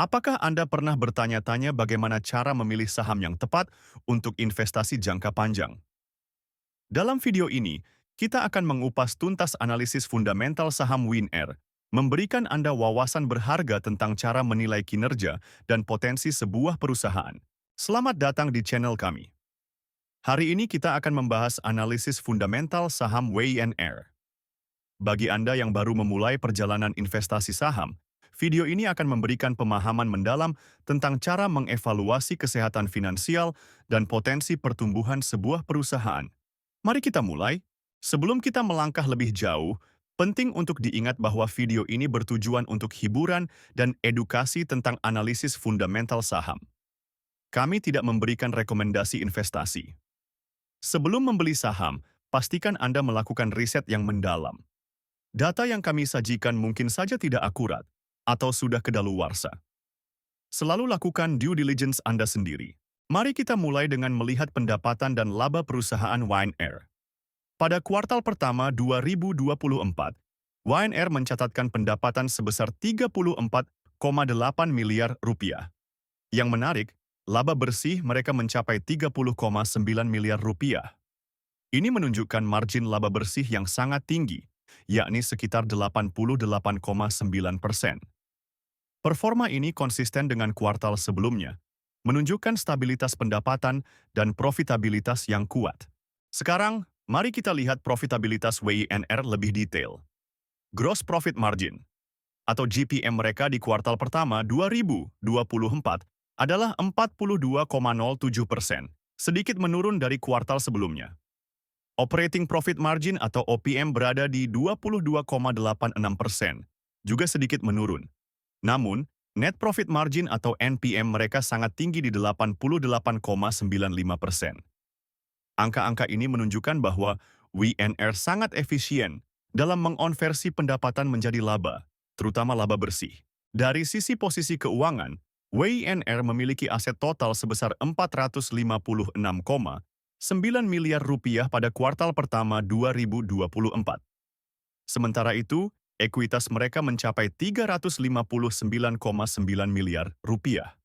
Apakah Anda pernah bertanya-tanya bagaimana cara memilih saham yang tepat untuk investasi jangka panjang? Dalam video ini, kita akan mengupas tuntas analisis fundamental saham WinR, memberikan Anda wawasan berharga tentang cara menilai kinerja dan potensi sebuah perusahaan. Selamat datang di channel kami. Hari ini kita akan membahas analisis fundamental saham WinR. Bagi Anda yang baru memulai perjalanan investasi saham, video ini akan memberikan pemahaman mendalam tentang cara mengevaluasi kesehatan finansial dan potensi pertumbuhan sebuah perusahaan. Mari kita mulai. Sebelum kita melangkah lebih jauh, penting untuk diingat bahwa video ini bertujuan untuk hiburan dan edukasi tentang analisis fundamental saham. Kami tidak memberikan rekomendasi investasi. Sebelum membeli saham, pastikan Anda melakukan riset yang mendalam. Data yang kami sajikan mungkin saja tidak akurat atau sudah kedaluarsa. Selalu lakukan due diligence Anda sendiri. Mari kita mulai dengan melihat pendapatan dan laba perusahaan WinR. Pada kuartal pertama 2024, WinR mencatatkan pendapatan sebesar 34,8 miliar rupiah. Yang menarik, laba bersih mereka mencapai 30,9 miliar rupiah. Ini menunjukkan margin laba bersih yang sangat tinggi, yakni sekitar 88,9%. Performa ini konsisten dengan kuartal sebelumnya, menunjukkan stabilitas pendapatan dan profitabilitas yang kuat. Sekarang, mari kita lihat profitabilitas WINR lebih detail. Gross Profit Margin, atau GPM mereka di kuartal pertama 2024 adalah 42,07%, sedikit menurun dari kuartal sebelumnya. Operating Profit Margin atau OPM berada di 22,86%, juga sedikit menurun. Namun, Net Profit Margin atau NPM mereka sangat tinggi di 88,95%. Angka-angka ini menunjukkan bahwa WNR sangat efisien dalam mengonversi pendapatan menjadi laba, terutama laba bersih. Dari sisi posisi keuangan, WNR memiliki aset total sebesar 456,9 miliar rupiah pada kuartal pertama 2024. Sementara itu, ekuitas mereka mencapai 359,9 miliar rupiah.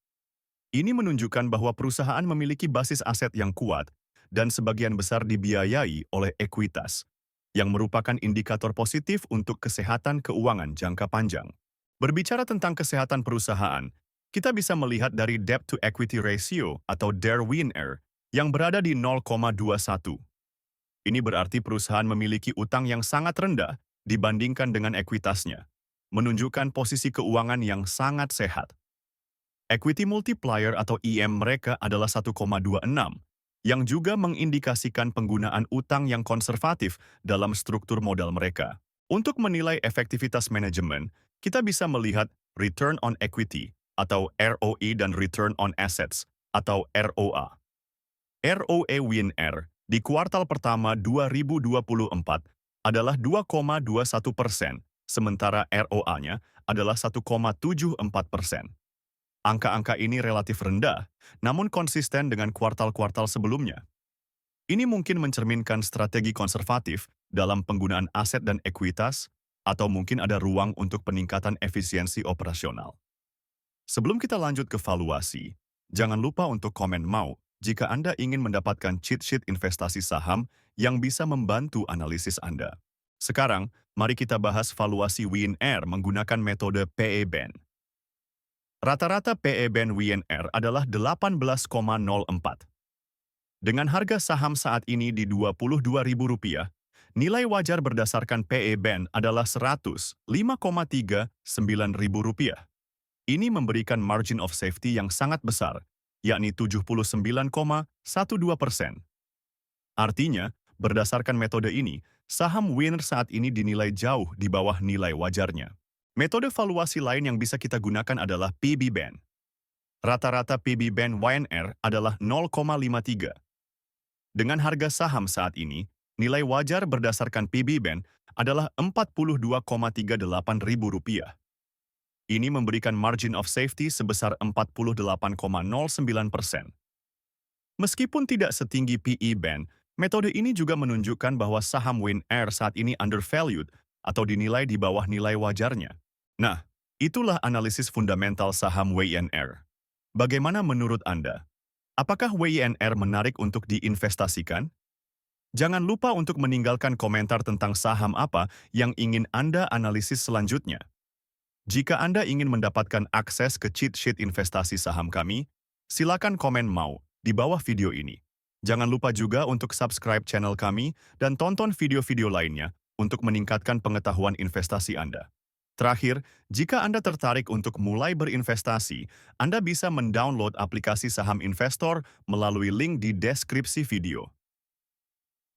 Ini menunjukkan bahwa perusahaan memiliki basis aset yang kuat dan sebagian besar dibiayai oleh ekuitas, yang merupakan indikator positif untuk kesehatan keuangan jangka panjang. Berbicara tentang kesehatan perusahaan, kita bisa melihat dari debt to equity ratio atau DER/WINR yang berada di 0,21. Ini berarti perusahaan memiliki utang yang sangat rendah dibandingkan dengan ekuitasnya, menunjukkan posisi keuangan yang sangat sehat. Equity multiplier atau EM mereka adalah 1,26, yang juga mengindikasikan penggunaan utang yang konservatif dalam struktur modal mereka. Untuk menilai efektivitas manajemen, kita bisa melihat return on equity atau ROE dan return on assets atau ROA. ROE WINR di kuartal pertama 2024 adalah 2,21%, sementara ROA-nya adalah 1,74%. Angka-angka ini relatif rendah, namun konsisten dengan kuartal-kuartal sebelumnya. Ini mungkin mencerminkan strategi konservatif dalam penggunaan aset dan ekuitas, atau mungkin ada ruang untuk peningkatan efisiensi operasional. Sebelum kita lanjut ke valuasi, jangan lupa untuk komen mau jika Anda ingin mendapatkan cheat sheet investasi saham yang bisa membantu analisis Anda. Sekarang, mari kita bahas valuasi WinR menggunakan metode PE-BAN. Rata-rata PE-BAN WinR adalah 18,04. Dengan harga saham saat ini di Rp22.000, nilai wajar berdasarkan PE-BAN adalah Rp105,39. Ini memberikan margin of safety yang sangat besar, yakni 79,12%. Artinya, berdasarkan metode ini, saham WinR saat ini dinilai jauh di bawah nilai wajarnya. Metode valuasi lain yang bisa kita gunakan adalah PB-BAN. Rata-rata PB-BAN WinR adalah 0,53. Dengan harga saham saat ini, nilai wajar berdasarkan PB-BAN adalah Rp48,38. Ini memberikan margin of safety sebesar 48,09%. Meskipun tidak setinggi PE-BAN, metode ini juga menunjukkan bahwa saham WinR saat ini undervalued atau dinilai di bawah nilai wajarnya. Nah, Itulah analisis fundamental saham WINR. Bagaimana menurut Anda? Apakah WINR menarik untuk diinvestasikan? Jangan lupa untuk meninggalkan komentar tentang saham apa yang ingin Anda analisis selanjutnya. Jika Anda ingin mendapatkan akses ke cheat sheet investasi saham kami, silakan komen mau di bawah video ini. Jangan lupa juga untuk subscribe channel kami dan tonton video-video lainnya untuk meningkatkan pengetahuan investasi Anda. Terakhir, jika Anda tertarik untuk mulai berinvestasi, Anda bisa mendownload aplikasi saham investor melalui link di deskripsi video.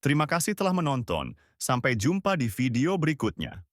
Terima kasih telah menonton. Sampai jumpa di video berikutnya.